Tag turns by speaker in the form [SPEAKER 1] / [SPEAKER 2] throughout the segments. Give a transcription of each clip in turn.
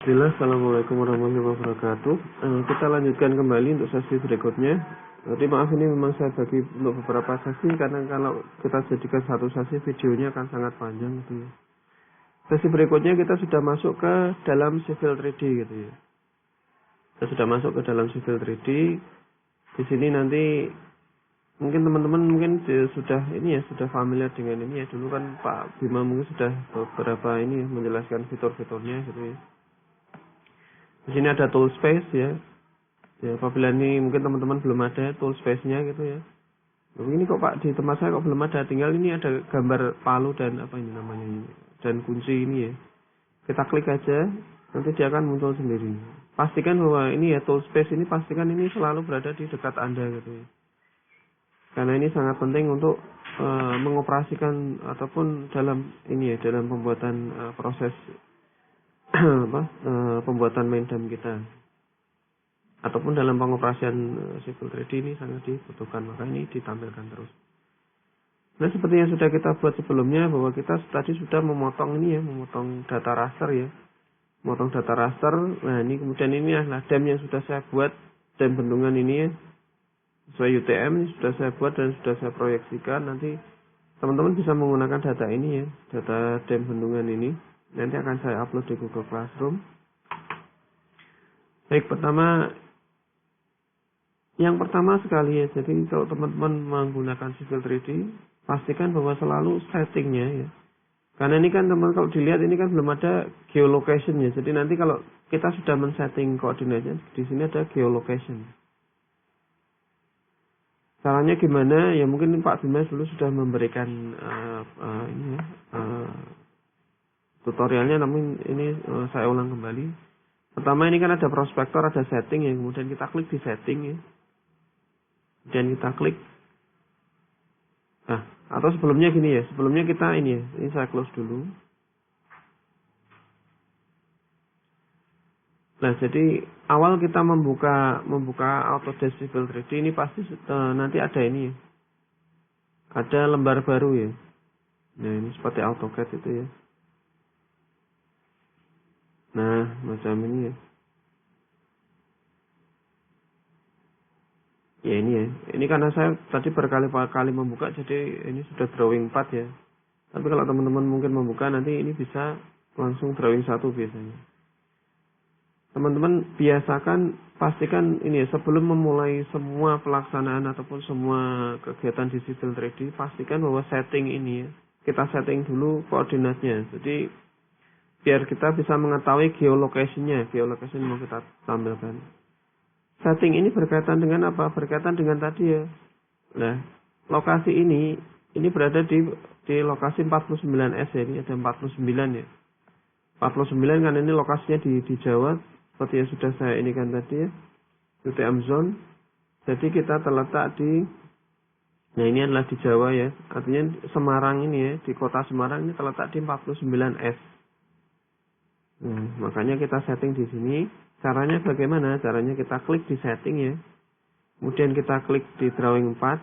[SPEAKER 1] Bismillah, Assalamualaikum warahmatullahi wabarakatuh. Kita lanjutkan kembali untuk sesi berikutnya. Jadi maaf ini memang saya bagi untuk beberapa sesi karena kalau kita jadikan satu sesi videonya akan sangat panjang gitu ya. Sesi berikutnya kita sudah masuk ke dalam Civil 3D gitu ya. Kita sudah masuk ke dalam Civil 3D. Di sini nanti mungkin teman-teman sudah familiar dengan ini ya. Dulu kan Pak Bima mungkin sudah beberapa ini menjelaskan fitur-fiturnya gitu ya. Di sini ada tool space ya. Ya, apabila ini mungkin teman-teman belum ada tool space-nya gitu ya. Loh, ini kok Pak di tempat saya kok belum ada. Tinggal ini ada gambar palu dan apa ini namanya ini. Dan kunci ini ya. Kita klik aja, nanti dia akan muncul sendiri. Pastikan bahwa ini ya tool space ini pastikan ini selalu berada di dekat Anda gitu ya. Karena ini sangat penting untuk mengoperasikan ataupun dalam ini ya dalam pembuatan proses pembuatan main dam kita ataupun dalam pengoperasian Civil 3D ini sangat dibutuhkan, maka ini ditampilkan terus. Nah, seperti yang sudah kita buat sebelumnya bahwa kita tadi sudah memotong ini ya, memotong data raster ya, memotong data raster. Nah, ini kemudian ini adalah dam yang sudah saya buat, dam bendungan ini ya, sesuai UTM ini sudah saya buat dan sudah saya proyeksikan. Nanti teman-teman bisa menggunakan data ini ya, data dam bendungan ini. Nanti akan saya upload di Google Classroom. Baik, yang pertama sekali ya, jadi kalau teman-teman menggunakan Civil 3D, pastikan bahwa selalu settingnya ya. Karena ini kan teman kalau dilihat ini kan belum ada geolocation ya. Jadi nanti kalau kita sudah men-setting koordinatnya, di sini ada geolocation. Caranya gimana? Ya mungkin Pak Bima dulu sudah memberikan tutorialnya, namun ini saya ulang kembali. Pertama ini kan ada prospektor, ada setting ya, kemudian kita klik di setting ya. Dan kita klik. Nah, atau sebelumnya gini ya, sebelumnya kita ini saya close dulu. Nah, jadi awal kita membuka Autodesk Civil 3D ini pasti nanti ada ini ya. Ada lembar baru ya. Nah, ini seperti AutoCAD itu ya. Nah, macam ini ya. Ya ini ya. Ini karena saya tadi berkali-kali membuka, jadi ini sudah drawing 4 ya. Tapi kalau teman-teman mungkin membuka, nanti ini bisa langsung drawing 1 biasanya. Teman-teman biasakan, pastikan ini ya, sebelum memulai semua pelaksanaan ataupun semua kegiatan di Civil 3D, pastikan bahwa setting ini ya, kita setting dulu koordinatnya. Jadi biar kita bisa mengetahui geolocation-nya. Geolocation mau kita tampilkan. Setting ini berkaitan dengan apa? Berkaitan dengan tadi ya. Nah, lokasi ini berada di lokasi 49S ya. Ini ada 49 ya. 49 kan ini lokasinya di Jawa. Seperti yang sudah saya ini kan tadi ya. UTM Zone. Jadi kita terletak nah ini adalah di Jawa ya. Artinya Semarang ini ya. Di kota Semarang ini terletak di 49S. Nah, makanya kita setting di sini. Caranya bagaimana? Caranya kita klik di setting ya. Kemudian kita klik di drawing 4.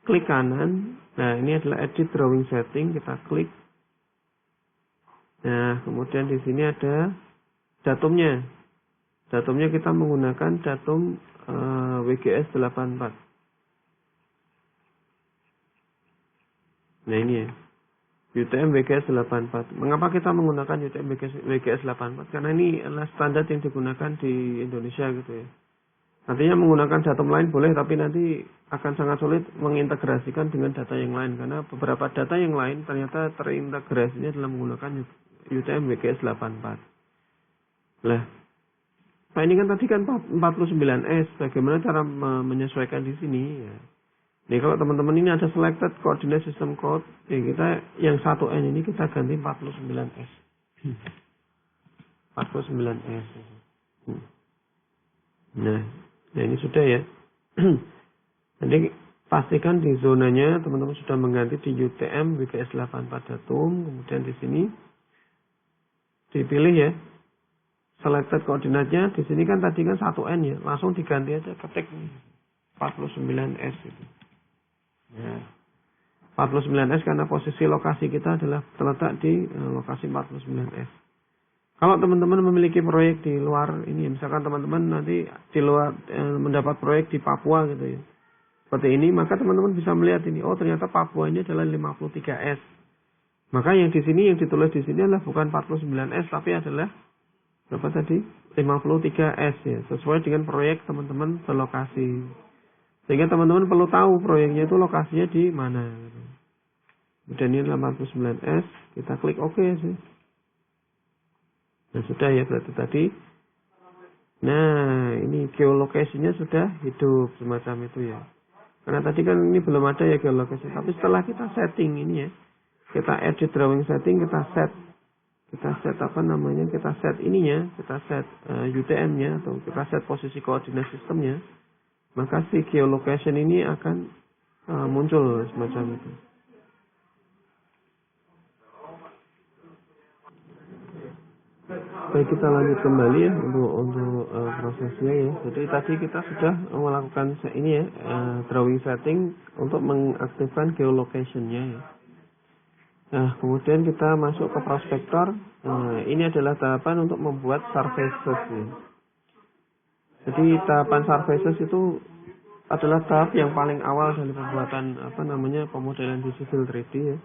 [SPEAKER 1] Klik kanan. Nah, ini adalah edit drawing setting. Kita klik. Nah, kemudian di sini ada datumnya. Datumnya kita menggunakan datum WGS 84. Nah, ini ya. UTM WGS 84. Mengapa kita menggunakan UTM WGS 84? Karena ini adalah standar yang digunakan di Indonesia gitu ya. Nantinya menggunakan datum lain boleh, tapi nanti akan sangat sulit mengintegrasikan dengan data yang lain. Karena beberapa data yang lain ternyata terintegrasinya dalam menggunakan UTM WGS 84. Nah ini kan tadi kan 49S. Bagaimana cara menyesuaikan di sini ya. Nih kalau teman-teman ini ada selected coordinate system code, ya kita yang 1N ini kita ganti 49S. 49S. Nah, ini sudah ya. Jadi pastikan di zonanya teman-teman sudah mengganti di UTM WGS 84 datum, kemudian di sini dipilih ya. Selected koordinatnya di sini kan tadi kan 1N ya, langsung diganti aja ketik 49S itu. Ya. 49S karena posisi lokasi kita adalah terletak di lokasi 49S. Kalau teman-teman memiliki proyek di luar ini, misalkan teman-teman nanti di luar mendapat proyek di Papua gitu ya, seperti ini, maka teman-teman bisa melihat ini, oh ternyata Papua ini adalah 53S. Maka yang di sini, yang ditulis di sini adalah bukan 49S, tapi adalah berapa tadi? 53S ya, sesuai dengan proyek teman-teman berlokasi. Sehingga teman-teman perlu tahu proyeknya itu lokasinya di mana. Kemudian ini 89S, kita klik OK sih. Nah sudah ya berarti tadi. Nah ini geolokasinya sudah hidup semacam itu ya. Karena tadi kan ini belum ada ya geolokasi. Tapi setelah kita setting ini ya, kita edit drawing setting, kita set apa namanya, kita set ininya, kita set UTM-nya atau kita set posisi koordinat sistemnya, maka si geolocation ini akan muncul semacam itu. Baik, kita lanjut kembali ya untuk prosesnya ya. Jadi tadi kita sudah melakukan ini ya, drawing setting untuk mengaktifkan geolocation-nya ya. Nah, kemudian kita masuk ke prospektor. Ini adalah tahapan untuk membuat surfaces ya. Jadi tahapan surfaces itu adalah tahap yang paling awal dari pembuatan pemodelan di Civil 3D ya.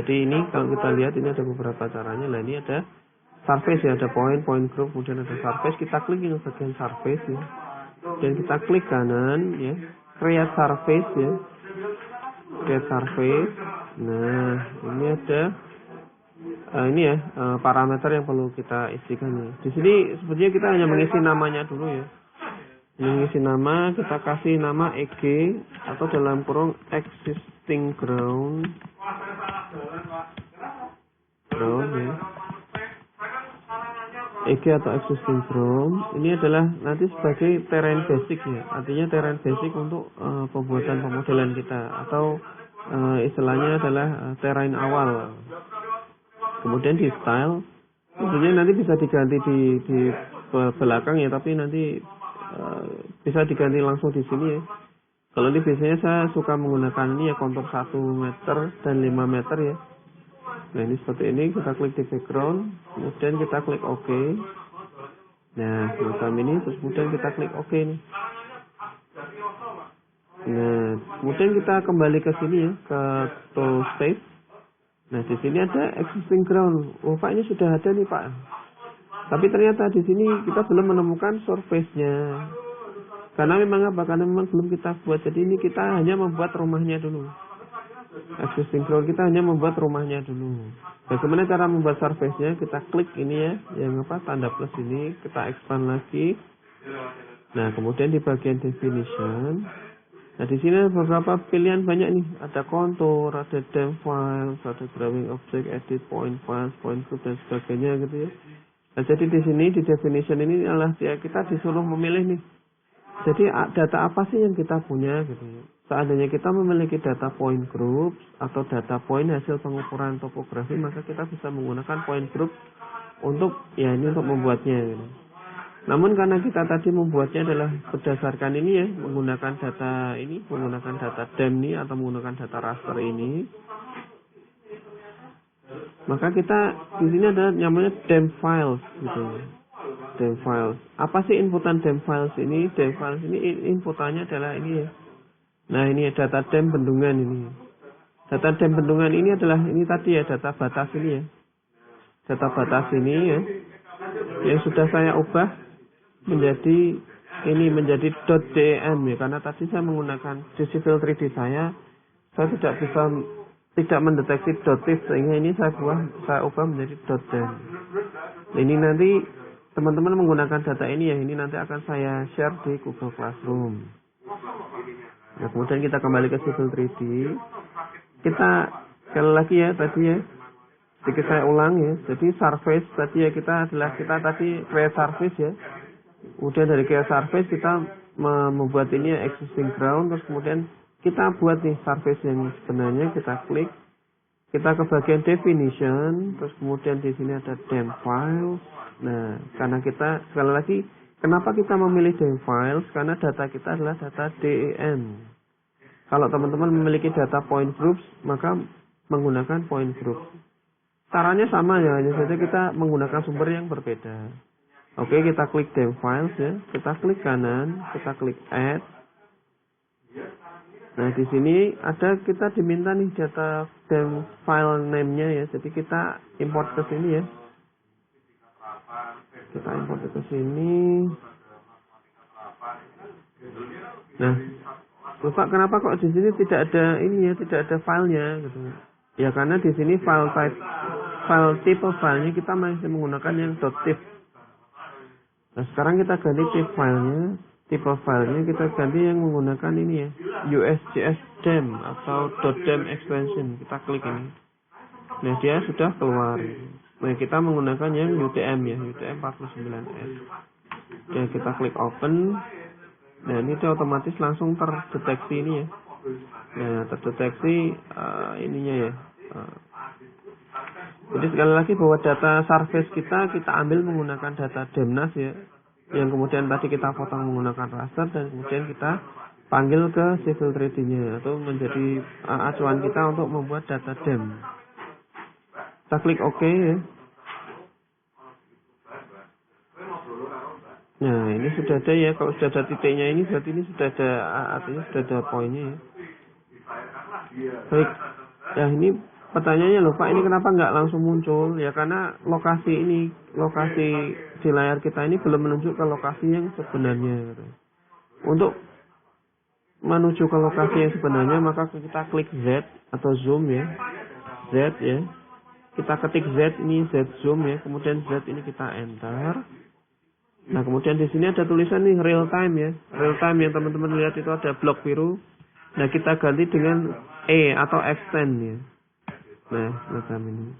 [SPEAKER 1] Jadi ini kalau kita lihat ini ada beberapa caranya. Lah ini ada surface ya, ada point group, kemudian ada surface. Kita klik ini bagian surface ya. Dan kita klik kanan ya, create surface ya. Create surface. Nah, ini ada parameter yang perlu kita isikan ya. Di sini sepertinya kita hanya mengisi namanya dulu ya. Mengisi nama, kita kasih nama EG atau dalam kurung existing ground ya. EG atau existing ground ini adalah nanti sebagai terrain basic ya. Artinya terrain basic untuk pembuatan pemodelan kita, atau istilahnya adalah terrain awal. Kemudian di style, tentunya nanti bisa diganti di belakang ya, tapi nanti bisa diganti langsung di sini ya. Kalau ini biasanya saya suka menggunakan ini ya, kontur 1 meter dan 5 meter ya. Nah ini seperti ini, kita klik di background, kemudian kita klik OK. Nah macam ini, terus kemudian kita klik OK nih. Nah kemudian kita kembali ke sini ya, ke tool state. Nah di sini ada existing ground. Oh Pak, ini sudah ada nih Pak. Tapi ternyata di sini kita belum menemukan surface-nya. Karena memang apa? Karena memang belum kita buat. Jadi ini kita hanya membuat rumahnya dulu. Existing ground kita hanya membuat rumahnya dulu. Bagaimana cara membuat surface-nya? Kita klik ini ya, yang tanda plus ini, kita expand lagi. Nah, kemudian di bagian definition. Nah, di sini ada beberapa pilihan banyak nih. Ada contour, ada dem files, ada drawing object, edit point files, point group dan sebagainya gitu ya. Nah, jadi di sini di definition ini adalah ya, kita disuruh memilih nih. Jadi data apa sih yang kita punya gitu ya. Seandainya kita memiliki data point group atau data point hasil pengukuran topografi, maka kita bisa menggunakan point group untuk membuatnya gitu. Namun karena kita tadi membuatnya adalah berdasarkan ini ya, menggunakan data DEM ini atau menggunakan data raster ini, maka kita di sini ada namanya DEM files gitu. DEM files. Apa sih inputan DEM files ini? DEM files ini inputannya adalah ini ya. Nah, ini data DEM bendungan ini. Data DEM bendungan ini adalah ini tadi ya, data batas ini ya. Data batas ini ya. Yang sudah saya ubah menjadi .dem ya, karena tadi saya menggunakan di Civil 3D saya tidak mendeteksi .tif, sehingga ini saya ubah menjadi .dem. Ini nanti teman-teman menggunakan data ini ya, ini nanti akan saya share di Google Classroom. Nah, kemudian kita kembali ke Civil 3D. Kita sekali lagi ya tadi ya, sedikit saya ulang ya. Jadi surface tadi ya, kita tadi create surface ya. Kemudian dari create surface kita membuat ini ya, existing ground. Terus kemudian kita buat nih surface yang sebenarnya, kita klik. Kita ke bagian definition. Terus kemudian di sini ada DEM files. Nah, karena kita sekali lagi, kenapa kita memilih DEM files? Karena data kita adalah data DEM. Kalau teman-teman memiliki data point groups, maka menggunakan point group. Caranya sama ya, hanya saja kita menggunakan sumber yang berbeda. Oke, kita klik dem files ya. Kita klik kanan, kita klik add. Nah, di sini ada kita diminta nih data dem file name-nya ya. Jadi kita import ke sini ya. Kita import ke sini. Nah, Bapak kenapa kok di sini tidak ada ini ya, tidak ada filenya gitu. Ya karena di sini file tipe filenya kita masih menggunakan yang .tif. Nah, sekarang kita ganti tipe filenya kita ganti yang menggunakan ini ya, USGS DEM atau .dem expansion. Kita klik ini. Nah, dia sudah keluar. Nah, kita menggunakan yang UTM ya, UTM 49S. Dan kita klik open. Nah, ini dia otomatis langsung terdeteksi ini ya. Nah, terdeteksi ininya ya. Jadi sekali lagi bahwa data surface kita ambil menggunakan data DEMNAS ya. Yang kemudian tadi kita potong menggunakan raster dan kemudian kita panggil ke Civil 3D-nya atau menjadi acuan kita untuk membuat data DEM. Kita klik OK ya. Nah, ini sudah ada ya. Kalau sudah ada titiknya ini berarti ini sudah ada, artinya sudah ada poinnya ya. Baik. Ya, ini pertanyaannya loh Pak, ini kenapa nggak langsung muncul? Ya karena lokasi di layar kita ini belum menunjuk ke lokasi yang sebenarnya. Untuk menuju ke lokasi yang sebenarnya maka kita klik Z atau zoom ya. Z ya. Kita ketik Z ini, Z zoom ya. Kemudian Z ini kita enter. Nah, kemudian di sini ada tulisan nih real time ya. Real time yang teman-teman lihat itu ada blok biru. Nah, kita ganti dengan E atau extend ya. Nah, macam ini.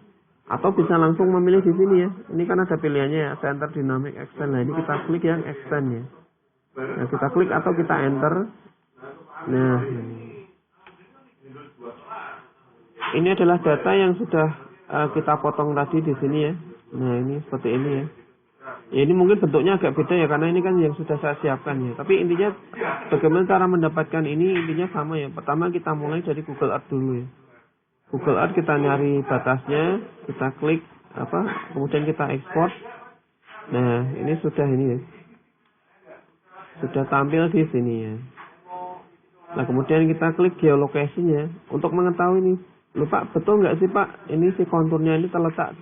[SPEAKER 1] Atau bisa langsung memilih di sini ya. Ini kan ada pilihannya ya, center dynamic extend. Nah, ini kita klik yang extend ya. Nah, kita klik atau kita enter. Nah, ini adalah data yang sudah kita potong tadi di sini ya. Nah, ini seperti ini ya. Ya, ini mungkin bentuknya agak beda ya karena ini kan yang sudah saya siapkan ya. Tapi intinya bagaimana cara mendapatkan ini intinya sama ya. Pertama kita mulai dari Google Earth dulu ya. Google Earth kita nyari batasnya, kita klik kemudian kita ekspor. Nah, ini sudah ini ya. Sudah tampil di sini ya. Nah, kemudian kita klik geolocation-nya untuk mengetahui ini. Lupa betul nggak sih Pak? Ini si konturnya ini terletak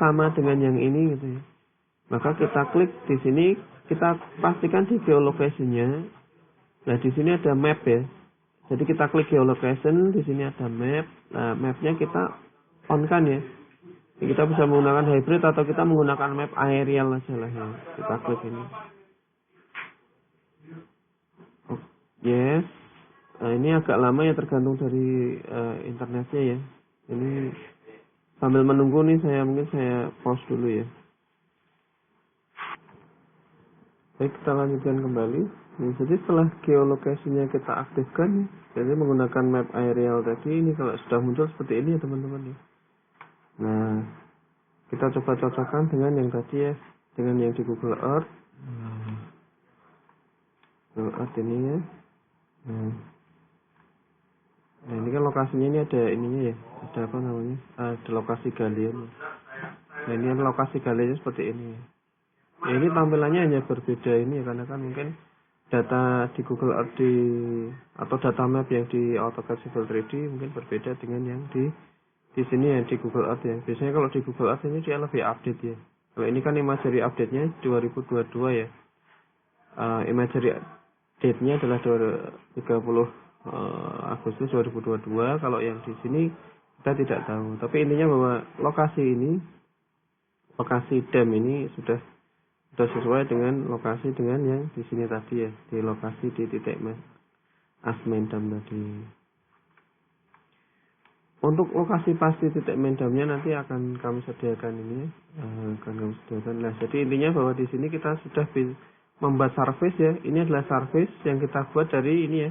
[SPEAKER 1] sama dengan yang ini gitu ya. Maka kita klik di sini, kita pastikan di geolocation-nya. Nah, di sini ada map ya. Jadi kita klik geolocation, di sini ada map. Nah, map-nya kita on-kan ya. Kita bisa menggunakan hybrid atau kita menggunakan map aerial aja lah ya. Kita klik ini. Yes. Nah, ini agak lama ya tergantung dari internetnya ya. Ini sambil menunggu nih mungkin saya pause dulu ya. Baik, kita lanjutkan kembali. Nah, jadi setelah geolocation-nya kita aktifkan, jadi menggunakan map aerial tadi, ini kalau sudah muncul seperti ini ya teman-teman ya. Nah, kita coba cocokkan dengan yang tadi ya, dengan yang di Google Earth. Google Earth ini ya. Nah, ini kan lokasinya ini ada ininya ya, ada apa namanya? Ada lokasi galian. Nah, ini lokasi galiannya seperti ini ya. Ya, ini tampilannya hanya berbeda ini karena kan mungkin data di Google Earth atau data map yang di AutoCAD Civil 3D mungkin berbeda dengan yang di sini ya di Google Earth ya. Biasanya kalau di Google Earth ini dia lebih update ya. Kalau ini kan imagery update-nya 2022 ya. Imagery date-nya adalah 30 Agustus 2022. Kalau yang di sini kita tidak tahu. Tapi intinya bahwa lokasi DEM ini sudah sesuai dengan lokasi dengan yang di sini tadi ya, di lokasi di titik Asmendam tadi. Untuk lokasi pasti titik mendamnya nanti akan kami sediakan ini ya, Nah, jadi intinya bahwa di sini kita sudah membuat surface ya. Ini adalah surface yang kita buat dari ini ya,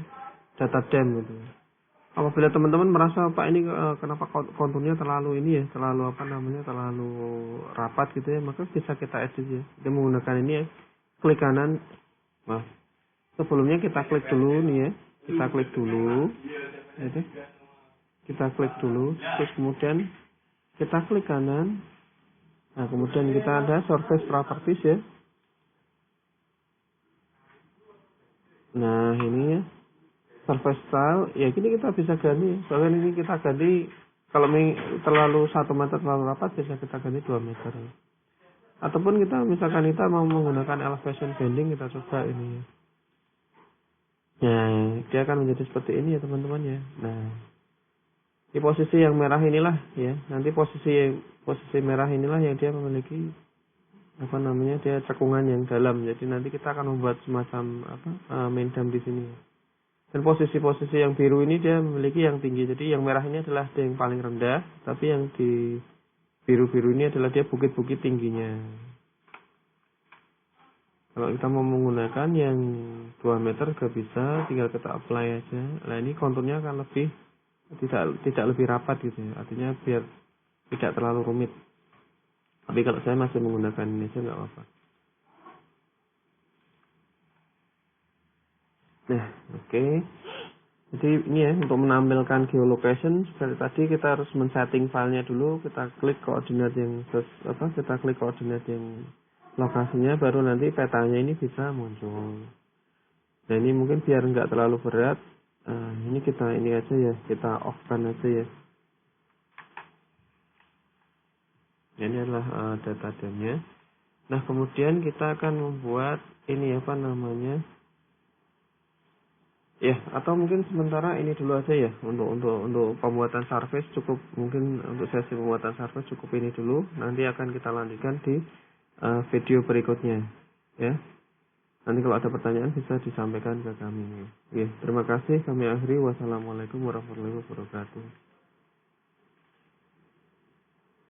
[SPEAKER 1] data DEM gitu. Apabila teman-teman merasa Pak ini kenapa konturnya terlalu ini ya, terlalu rapat gitu ya, maka bisa kita edit ya. Kita menggunakan ini ya, klik kanan. Nah, sebelumnya kita klik dulu nih ya, kita klik dulu, terus kemudian Kita klik kanan. Nah, kemudian kita ada surface properties ya. Nah, ini ya. Surface style, ya gini kita bisa ganti. Soalnya ini kita ganti, kalau terlalu 1 meter terlalu rapat, bisa kita ganti 2 meter. Ataupun kita misalkan kita mau menggunakan elevation bending, kita coba ini ya. Nah, dia akan menjadi seperti ini ya teman-teman ya. Nah, di posisi yang merah inilah ya. Nanti posisi merah inilah yang dia memiliki dia cekungan yang dalam. Jadi nanti kita akan membuat semacam main dam di sini. Dan posisi-posisi yang biru ini dia memiliki yang tinggi. Jadi yang merah ini adalah dia yang paling rendah, tapi yang di biru-biru ini adalah dia bukit-bukit tingginya. Kalau kita mau menggunakan yang 2 meter juga bisa, tinggal kita apply aja. Nah, ini konturnya akan lebih tidak lebih rapat gitu ya. Artinya biar tidak terlalu rumit. Tapi kalau saya masih menggunakan ini aja nggak apa-apa. Nah, oke. Jadi ini ya, untuk menampilkan geolocation seperti tadi kita harus men-setting filenya dulu. Kita klik koordinat yang kita klik koordinat yang lokasinya, baru nanti petanya ini bisa muncul. Nah, ini mungkin biar nggak terlalu berat. Ini kita ini aja ya, kita off-kan aja ya. Ini adalah data damnya. Nah, kemudian kita akan membuat ini ya, atau mungkin sementara ini dulu aja ya untuk pembuatan surface cukup, mungkin untuk sesi pembuatan surface cukup ini dulu. Nanti akan kita lanjutkan di video berikutnya ya. Nanti kalau ada pertanyaan bisa disampaikan ke kami. Ya, terima kasih, kami akhiri. Wassalamualaikum warahmatullahi wabarakatuh.